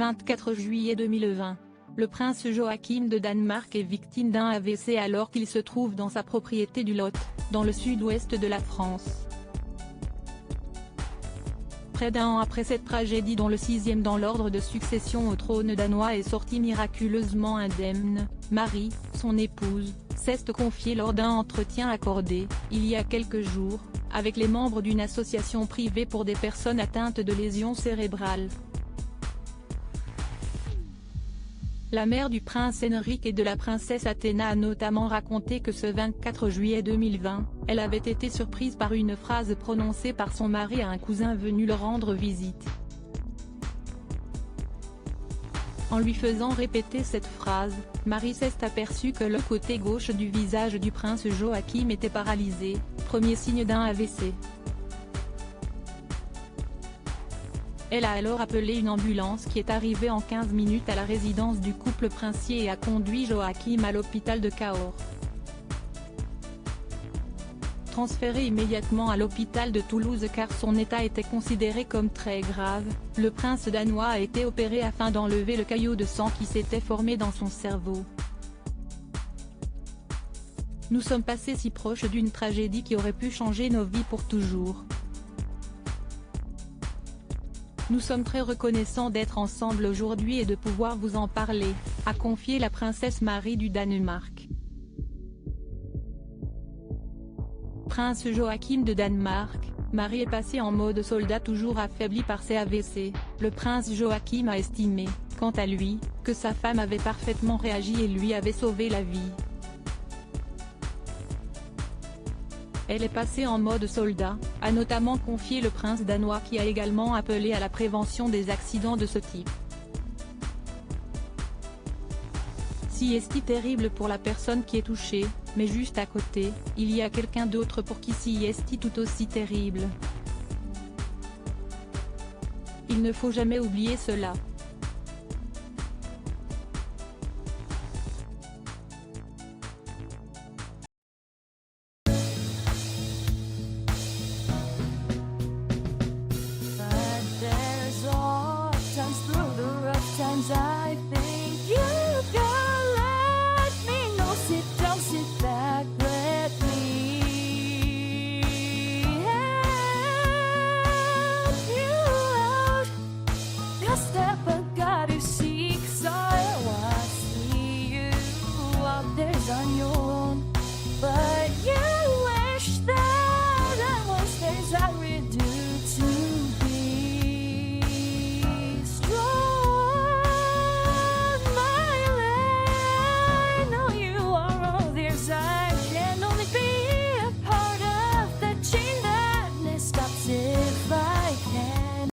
24 juillet 2020. Le prince Joachim de Danemark est victime d'un AVC alors qu'il se trouve dans sa propriété du Lot, dans le sud-ouest de la France. Près d'un an après cette tragédie dont le sixième dans l'ordre de succession au trône danois est sorti miraculeusement indemne, Marie, son épouse, s'est confiée lors d'un entretien accordé, il y a quelques jours, avec les membres d'une association privée pour des personnes atteintes de lésions cérébrales. La mère du prince Henrik et de la princesse Athéna a notamment raconté que ce 24 juillet 2020, elle avait été surprise par une phrase prononcée par son mari à un cousin venu le rendre visite. En lui faisant répéter cette phrase, Marie s'est aperçue que le côté gauche du visage du prince Joachim était paralysé, premier signe d'un AVC. Elle a alors appelé une ambulance qui est arrivée en 15 minutes à la résidence du couple princier et a conduit Joachim à l'hôpital de Cahors. Transféré immédiatement à l'hôpital de Toulouse car son état était considéré comme très grave, le prince danois a été opéré afin d'enlever le caillot de sang qui s'était formé dans son cerveau. Nous sommes passés si proches d'une tragédie qui aurait pu changer nos vies pour toujours. Nous sommes très reconnaissants d'être ensemble aujourd'hui et de pouvoir vous en parler, a confié la princesse Marie du Danemark. Prince Joachim de Danemark, Marie est passée en mode soldat toujours affaibli par ses AVC. Le prince Joachim a estimé, quant à lui, que sa femme avait parfaitement réagi et lui avait sauvé la vie. Elle est passée en mode soldat, a notamment confié le prince danois qui a également appelé à la prévention des accidents de ce type. Si est terrible pour la personne qui est touchée, mais juste à côté, il y a quelqu'un d'autre pour qui si est tout aussi terrible. Il ne faut jamais oublier cela.